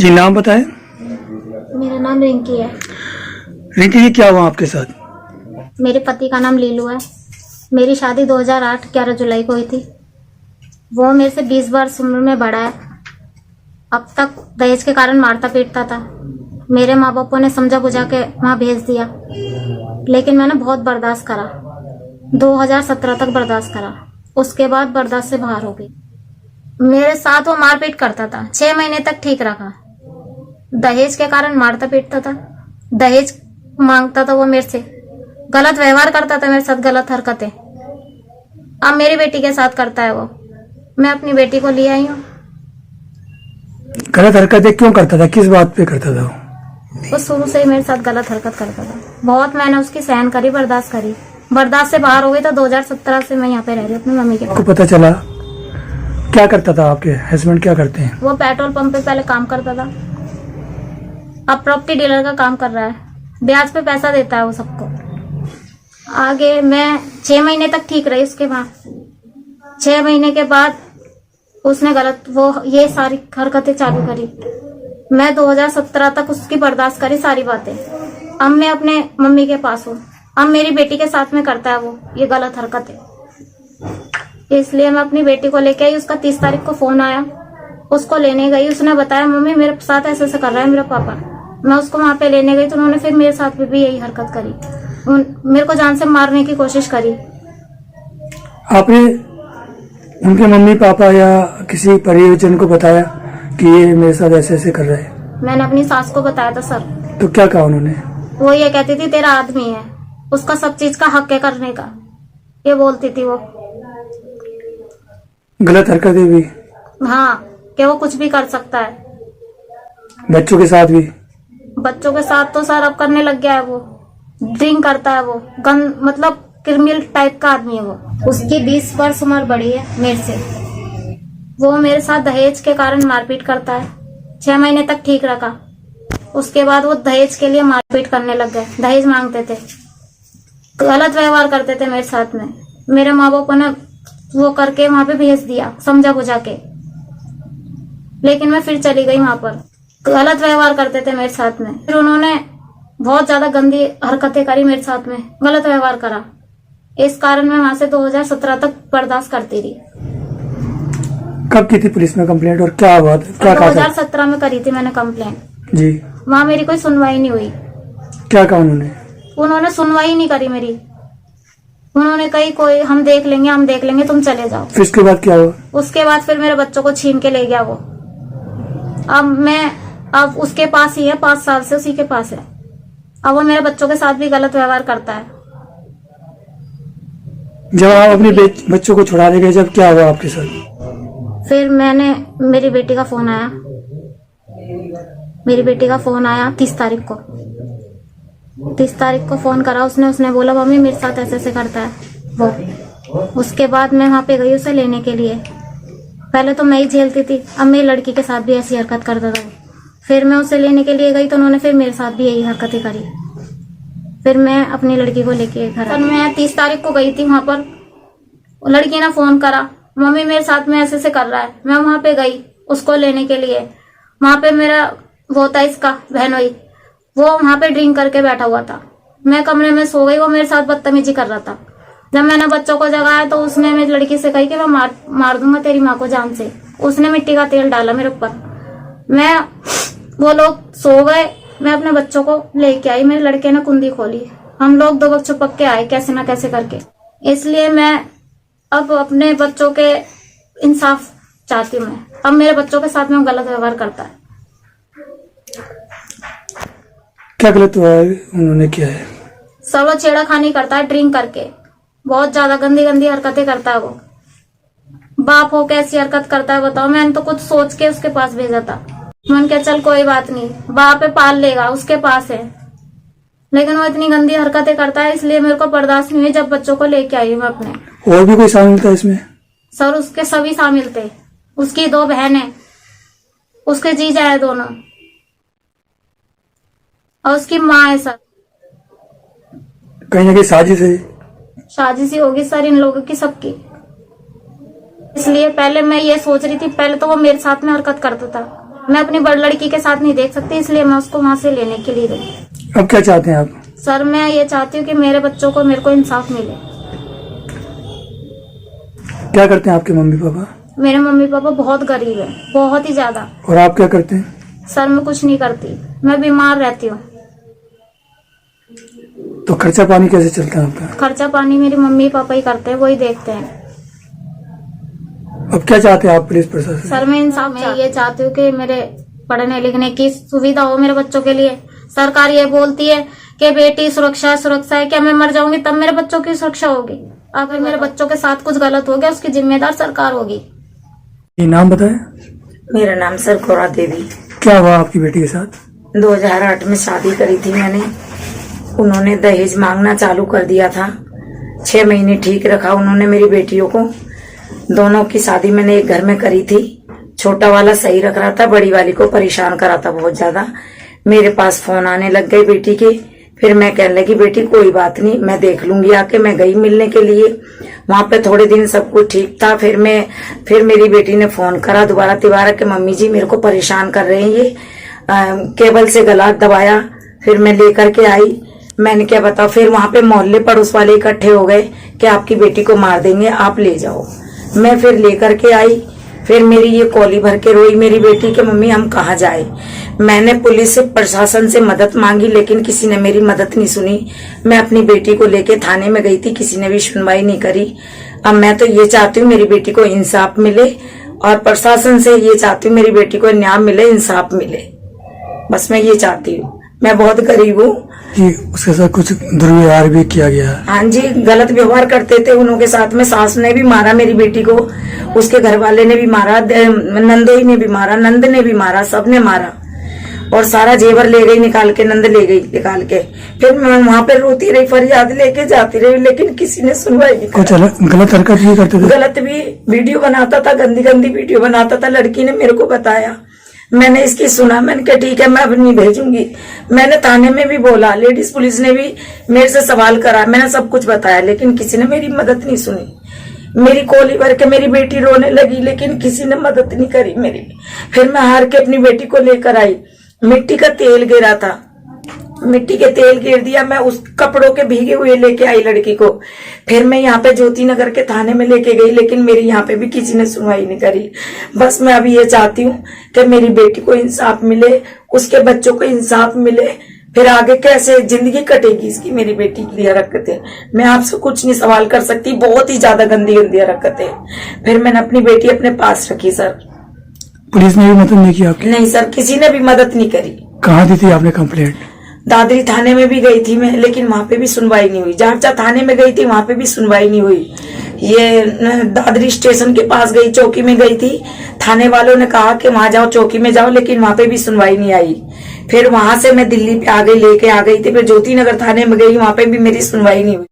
जी, नाम बताएं। मेरा नाम रिंकी है। रिंकी जी, क्या हुआ आपके साथ? मेरे पति का नाम लीलू है। मेरी शादी 2008 11 जुलाई को हुई थी। वो मेरे से 20 वर्ष उम्र में बड़ा है। अब तक दहेज के कारण मारता पीटता था। मेरे माँ बापों ने समझा बुझा के वहाँ भेज दिया, लेकिन मैंने बहुत बर्दाश्त करा। 2017 तक बर्दाश्त करा। उसके बाद बर्दाश्त से बाहर हो गई। मेरे साथ वो मारपीट करता था। 6 महीने तक ठीक रखा। दहेज के कारण मारता पीटता था। दहेज मांगता था वो मेरे से, गलत व्यवहार करता था मेरे साथ, गलत हरकतें। अब मेरी बेटी के साथ करता है वो। मैं अपनी बेटी को ले आई हूँ। गलत हरकतें क्यों करता था? किस बात पे करता था वो शुरू से ही मेरे साथ गलत हरकत करता था। बहुत मैंने उसकी सहन करी, बर्दाश्त करी। बर्दाश्त से बाहर हो गई तो 2017 से मैं यहाँ पे रह रही हूँ अपनी मम्मी के पास। आपको पता चला? क्या करता था आपके हस्बैंड? क्या करते हैं वो पेट्रोल पंप पे पहले काम करता था, अब प्रॉपर्टी डीलर का काम कर रहा है। ब्याज पे पैसा देता है वो सबको। आगे मैं 6 महीने तक ठीक रही। उसके बाद 6 महीने के बाद उसने गलत ये सारी हरकतें चालू करी। मैं 2017 तक उसकी बर्दाश्त करी सारी बातें। अब मैं अपने मम्मी के पास हूँ। अब मेरी बेटी के साथ में करता है वो ये गलत हरकतें। इसलिए मैं अपनी बेटी को लेके आई। उसका 30 तारीख को फोन आया, उसको लेने गई। उसने बताया मम्मी मेरे साथ ऐसे ऐसे कर रहा है मेरा पापा। मैं उसको वहां पे लेने गई तो उन्होंने फिर मेरे साथ भी यही हरकत करी। मेरे को जान से मारने की कोशिश करी। आपने उनके मम्मी पापा या किसी परिजन को बताया कि ये मेरे साथ ऐसे ऐसे कर रहा है? मैंने अपनी सास को बताया था सर। तो क्या कहा उन्होंने? वो ये कहती थी तेरा आदमी है, उसका सब चीज का हक है करने का, ये बोलती थी वो। गलत हरकतें भी? हाँ, कि वो कुछ भी कर सकता है। बच्चों के साथ भी? बच्चों के साथ तो सर अब करने लग गया है वो। ड्रिंक करता है वो। मतलब क्रिमिनल टाइप का आदमी है वो। उसकी 20 वर्ष उम्र बड़ी है मेरे से। वो मेरे साथ दहेज के कारण मारपीट करता है। 6 महीने तक ठीक रखा। उसके बाद वो दहेज के लिए मारपीट करने लग गए। दहेज मांगते थे, गलत व्यवहार करते थे मेरे साथ में। मेरे माँ बापों ने वो करके वहां पे भेज दिया समझा बुझा के, लेकिन मैं फिर चली गई वहां पर। गलत व्यवहार करते थे मेरे साथ में। फिर उन्होंने बहुत ज्यादा गंदी हरकतें करी मेरे साथ में, गलत व्यवहार करा। इस कारण मैं वहां से 2017 तक बर्दाश्त करती रही। कब की थी पुलिस में कंप्लेंट और क्या हुआ? क्या कहा था? 2017 में करी थी मैंने कंप्लेंट जी। वहां मेरी कोई सुनवाई नहीं हुई। क्या कहा उन्होंने? उन्होंने सुनवाई नहीं करी मेरी। उन्होंने कही कोई हम देख लेंगे, तुम चले जाओ। फिर उसके बाद क्या हुआ? उसके बाद फिर मेरे बच्चों को छीन के ले गया वो। अब उसके पास ही है, 5 साल से उसी के पास है। अब वो मेरे बच्चों के साथ भी गलत व्यवहार करता है। जब आप अपने बच्चों को छुड़ाने गए, जब क्या हुआ आपके साथ? फिर मेरी बेटी का फोन आया। मेरी बेटी का फोन आया 30 तारीख को। 30 तारीख को फोन करा उसने बोला मम्मी मेरे साथ ऐसे ऐसे करता है वो। उसके बाद मैं वहां पे गई उसे लेने के लिए। पहले तो मैं ही झेलती थी, अब मेरी लड़की के साथ भी ऐसी हरकत करता था। फिर मैं उसे लेने के लिए गई तो उन्होंने फिर मेरे साथ भी यही हरकतें करी। फिर मैं अपनी लड़की को लेके घर। मैं 30 तारीख को गई थी वहां पर। लड़की ने फोन करा मम्मी मेरे साथ में ऐसे ऐसे कर रहा है। मैं वहां पे गई उसको लेने के लिए। वहां पे मेरा वो था इसका बहनोई, वो वहां पे ड्रिंक करके बैठा हुआ था। मैं कमरे में सो गई, वो मेरे साथ बदतमीजी कर रहा था। जब मैंने बच्चों को जगाया तो उसने मेरी लड़की से कही कि मैं मार दूंगा तेरी माँ को जान से। उसने मिट्टी का तेल डाला मेरे ऊपर। वो लोग सो गए, मैं अपने बच्चों को लेके आई। मेरे लड़के ने कुंडी खोली, हम लोग 2 वक्त छुपक के आए कैसे ना कैसे करके। इसलिए मैं अब अपने बच्चों के इंसाफ चाहती हूँ। मैं अब मेरे बच्चों के साथ में गलत व्यवहार करता है। क्या गलत हुआ है उन्होंने किया है? सर वो छेड़ाखानी करता है ड्रिंक करके। बहुत ज्यादा गंदी गंदी हरकतें करता है वो। बाप हो कैसी हरकत करता है बताओ। मैंने तो कुछ सोच के उसके पास भेजा था। मैंने कहा चल कोई बात नहीं, बाप है पाल लेगा, उसके पास है। लेकिन वो इतनी गंदी हरकतें करता है, इसलिए मेरे को बर्दाश्त नहीं हुई। जब बच्चों को लेके आई मैं अपने। और भी कोई शामिल था इसमें? सर उसके सभी शामिल थे। उसकी 2 बहनें, उसके जीजा है दोनों, और उसकी माँ है सर। कहीं ना कहीं साजिश है? साजिश ही होगी सर इन लोगों की सबकी। इसलिए पहले मैं ये सोच रही थी, पहले तो वो मेरे साथ में हरकत करता था, मैं अपनी बड़ी लड़की के साथ नहीं देख सकती, इसलिए मैं उसको वहाँ से लेने के लिए गई। अब क्या चाहते हैं आप? सर मैं ये चाहती हूँ कि मेरे बच्चों को मेरे को इंसाफ मिले। क्या करते हैं आपके मम्मी पापा? मेरे मम्मी पापा बहुत गरीब है, बहुत ही ज्यादा। और आप क्या करते हैं? सर मैं कुछ नहीं करती, मैं बीमार रहती हूँ। तो खर्चा पानी कैसे चलता है आपका? खर्चा पानी मेरी मम्मी पापा ही करते हैं, वही देखते हैं। अब क्या चाहते हैं आप पुलिस प्रशासन? सर मैं इंसाफ मैं ये चाहती हूँ कि मेरे पढ़ने लिखने की सुविधा हो मेरे बच्चों के लिए। सरकार ये बोलती है कि बेटी सुरक्षा है, क्या मैं मर जाऊंगी तब मेरे बच्चों की सुरक्षा होगी? अगर मेरे बच्चों के साथ कुछ गलत हो गया उसकी जिम्मेदार सरकार होगी। ये नाम बताएं। मेरा नाम सर कौरा देवी। क्या हुआ आपकी बेटी के साथ? 2008 में शादी करी थी मैंने। उन्होंने दहेज मांगना चालू कर दिया था। 6 महीने ठीक रखा उन्होंने मेरी बेटियों को। दोनों की शादी मैंने एक घर में करी थी। छोटा वाला सही रख रहा था, बड़ी वाली को परेशान करा था बहुत ज्यादा। मेरे पास फोन आने लग गए बेटी के। फिर मैं कहने लगी बेटी कोई बात नहीं, मैं देख लूंगी आके। मैं गई मिलने के लिए, वहां पे थोड़े दिन सब कुछ ठीक था। फिर मेरी बेटी ने फोन करा दोबारा कि मम्मी जी मेरे को परेशान कर रहे हैं ये। केबल से गला दबाया। फिर मैं लेकर के आई। मैंने क्या बताओ, फिर वहां पे मोहल्ले पड़ोस वाले इकट्ठे हो गए कि आपकी बेटी को मार देंगे, आप ले जाओ। मैं फिर लेकर के आई। फिर मेरी ये कौली भर के रोई मेरी बेटी कि मम्मी हम कहाँ जाए। मैंने पुलिस से प्रशासन से मदद मांगी, लेकिन किसी ने मेरी मदद नहीं सुनी। मैं अपनी बेटी को लेके थाने में गई थी, किसी ने भी सुनवाई नहीं करी। अब मैं तो ये चाहती हूँ मेरी बेटी को इंसाफ मिले, और प्रशासन से ये चाहती हूँ मेरी बेटी को न्याय मिले, इंसाफ मिले। बस मैं ये चाहती हूँ। मैं बहुत गरीब हूँ कि उसके साथ कुछ दुर्व्यवहार भी किया गया है। हाँ जी, गलत व्यवहार करते थे उनके साथ में। सास ने भी मारा मेरी बेटी को, उसके घर वाले ने भी मारा, नंदोई ने भी मारा, नंद ने भी मारा, सबने मारा। और सारा जेवर ले गई निकाल के, नंद ले गई निकाल के। फिर मैं वहां पे रोती रही, फरियाद लेके जाती रही, लेकिन किसी ने सुनवाई नहीं। कुछ गलत हरकत भी करते थे? गलत भी वीडियो बनाता था, गंदी गंदी वीडियो बनाता था। लड़की ने मेरे को बताया, मैंने इसकी सुना। मैंने कहा ठीक है मैं अब नहीं भेजूंगी। मैंने थाने में भी बोला, लेडीज पुलिस ने भी मेरे से सवाल करा, मैंने सब कुछ बताया, लेकिन किसी ने मेरी मदद नहीं सुनी। मेरी कोली भर के मेरी बेटी रोने लगी, लेकिन किसी ने मदद नहीं करी मेरी। फिर मैं हार के अपनी बेटी को लेकर आई। मिट्टी का तेल गिरा था, मिट्टी के तेल गिर दिया। मैं उस कपड़ों के भीगे हुए लेके आई लड़की को। फिर मैं यहाँ पे ज्योति नगर के थाने में लेके गई, लेकिन मेरी यहाँ पे भी किसी ने सुनवाई नहीं करी। बस मैं अभी ये चाहती हूँ कि मेरी बेटी को इंसाफ मिले, उसके बच्चों को इंसाफ मिले। फिर आगे कैसे जिंदगी कटेगी इसकी, मेरी बेटी की हरकतें। मैं आपसे कुछ नहीं सवाल कर सकती, बहुत ही ज्यादा गंदी गंदी हरकतें। फिर मैंने अपनी बेटी अपने पास रखी। सर पुलिस ने भी मदद नहीं की आपकी? नहीं सर, किसी ने भी मदद नहीं करी। कहाँ दी थी आपने कंप्लेंट? दादरी थाने में भी गई थी मैं, लेकिन वहां पे भी सुनवाई नहीं हुई। जांचा थाने में गई थी, वहां पे भी सुनवाई नहीं हुई। ये दादरी स्टेशन के पास गई, चौकी में गई थी। थाने वालों ने कहा कि वहां जाओ, चौकी में जाओ, लेकिन वहां पे भी सुनवाई नहीं आई। फिर वहां से मैं दिल्ली पे लेके आ गई थी। फिर ज्योति नगर थाने में गई, वहां पे भी मेरी सुनवाई नहीं हुई।